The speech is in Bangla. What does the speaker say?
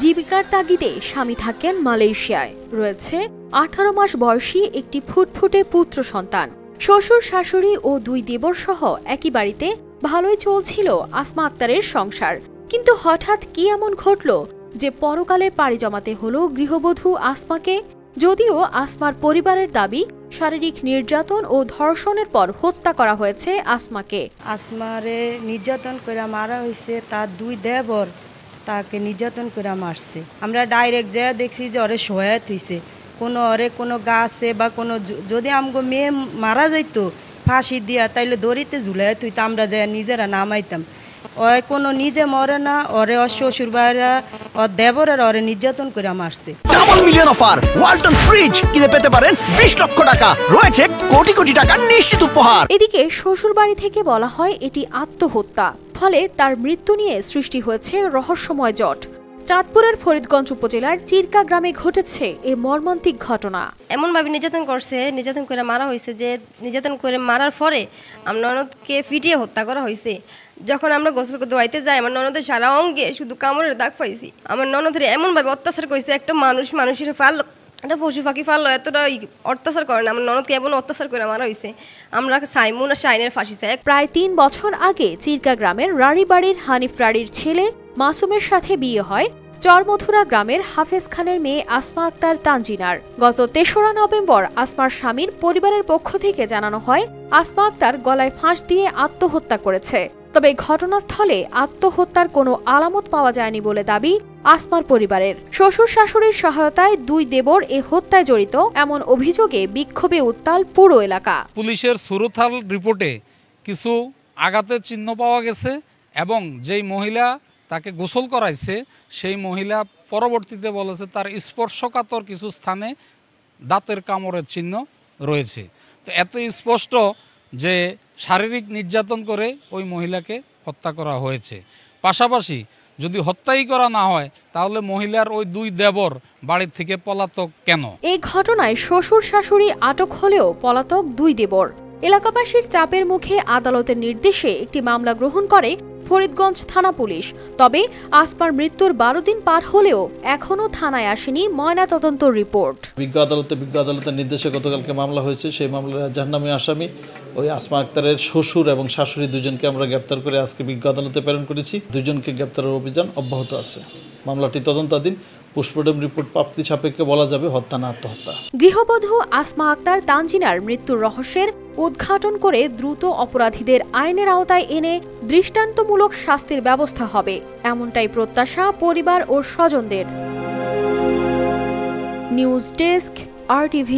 জীবিকার তাগিদে স্বামী থাকেন মালয়েশিয়ায়। রয়েছে 18 মাস বয়সী একটি ফুটফুটে পুত্র সন্তান। শ্বশুর শাশুড়ি ও 2 দেবর সহ একই বাড়িতে ভালোই চলছিল আসমা আক্তারের সংসার। কিন্তু হঠাৎ কি এমন ঘটল যে পরকালে পাড়ি জমাতে হলো গৃহবধূ আসমাকে? যদিও আসমার পরিবারের দাবি শারীরিক নির্যাতন ও ধর্ষণের পর হত্যা করা হয়েছে আসমাকে। আসমারে নির্যাতন করে মারা হয়েছে, তার 2 দেবর তাকে নির্যাতন করে মারছে। আমরা ডাইরেক্ট যা দেখছি যে ওরে সহায়ত হয়েছে, কোনো গাছে বা কোনো যদি আমগো মেয়ে মারা যাইত ফাঁসি দিয়া তাইলে দড়িতে ঝুলাই তুই, আমরা যা নিজেরা নামাইতাম। ওই কোনো নিজে মরে না, ওরে ওর শ্বশুর বাড়িরা ওর দেবরের ওরে নির্যাতন করে মারছে। Double million offer Walton fridge কিনে পেতে পারেন 20 লক্ষ টাকা, রয়েছে কোটি কোটি টাকার নিশ্চিত উপহার। এদিকে শ্বশুর বাড়ি থেকে বলা হয় এটি আত্মহত্যা, ফলে তার মৃত্যু নিয়ে সৃষ্টি হয়েছে রহস্যময় জট। চাঁদপুরের ফরিদগঞ্জ উপজেলার চিরকা গ্রামে ঘটেছে এই মর্মান্তিক ঘটনা। এমনভাবে নির্যাতন করছে, নির্যাতন করে মারা হয়েছে যে নির্যাতন করে মারার পরে আমার ননদকে পিটিয়ে হত্যা করা হয়েছে। যখন আমরা গোসল করতে বাড়িতে যাই, আমার ননদের সারা অঙ্গে শুধু কামড়ের দাগ পাইছি। আমার ননদের এমনভাবে অত্যাচার করেছে, একটা মানুষের ফাল, একটা পশু পাখি ফাললো, এতটা অত্যাচার করে না। আমার ননদকে এমন অত্যাচার করে মারা হয়েছে, আমরা সাইমুন আর শাইনের ফাঁসি চাই। প্রায় 3 বছর আগে চিরকা গ্রামের রাড়িবাড়ির হানিফ রাড়ির ছেলে মাসুমের সাথে বিয়ে হয় চরমথুরা গ্রামের হাফেজ খানের মেয়ে আসমা আক্তার তানজিনার। গত 3রা নভেম্বর আসমার স্বামীর পরিবারের পক্ষ থেকে জানানো হয় আসমা আক্তার গলায় ফাঁস দিয়ে আত্মহত্যা করেছে। তবে ঘটনাস্থলে আত্মহত্যার কোনো আলামত পাওয়া যায়নি বলে দাবি আসমার পরিবারের। শ্বশুর শাশুড়ির সহায়তায় 2 দেবর এ হত্যায় জড়িত এমন অভিযোগে বিক্ষোভে উত্তাল পুরো এলাকা। পুলিশের সুরথাল রিপোর্টে কিছু আঘাতের চিহ্ন পাওয়া গেছে এবং যেই মহিলা তাকে গোসল করাইছে সেই মহিলা পরবর্তীতে বলেছে তার স্পর্শকাতর কিছু স্থানে দাঁতের কামড়ের চিহ্ন রয়েছে। তো এত স্পষ্ট যে শারীরিক নির্যাতন করে ওই মহিলাকে হত্যা করা হয়েছে। পাশাপাশি যদি হত্যাই করা না হয় তাহলে মহিলার ওই 2 দেবর বাড়ি থেকে পলাতক কেন? এই ঘটনায় শ্বশুর শাশুড়ি আটক হলেও পলাতক 2 দেবর। এলাকাবাসীর চাপের মুখে আদালতের নির্দেশে একটি মামলা গ্রহণ করে ফরিদগঞ্জ থানা পুলিশ। তবে আসমার মৃত্যুর 12 দিন পার হলেও এখনো থানায় আসেনি ময়নাতদন্ত রিপোর্ট। বিজ্ঞ আদালতের নির্দেশে গতকালকে মামলা হয়েছে। সেই মামলার জাহান্নামী আসামি ওই আসমা আক্তারের শ্বশুর এবং শাশুড়ি 2 জনকে আমরা গ্রেপ্তার করে আজকে বিজ্ঞ আদালতে প্রেরণ করেছি। 2 জনকে গ্রেপ্তারের অভিযান অব্যাহত আছে। মামলাটি তদন্তাধীন। পোস্টমর্টম রিপোর্ট প্রাপ্তি সাপেক্ষে বলা যাবে হত্যা না আত্মহত্যা। গৃহবধূ আসমা আক্তার তানজিনার মৃত্যুর রহস্যের উদ্ঘাটন করে দ্রুত অপরাধীদের আইনের আওতায় এনে দৃষ্টান্তমূলক শাস্তির ব্যবস্থা হবে, এমনটাই প্রত্যাশা পরিবার ও স্বজনদের। News desk, RTV।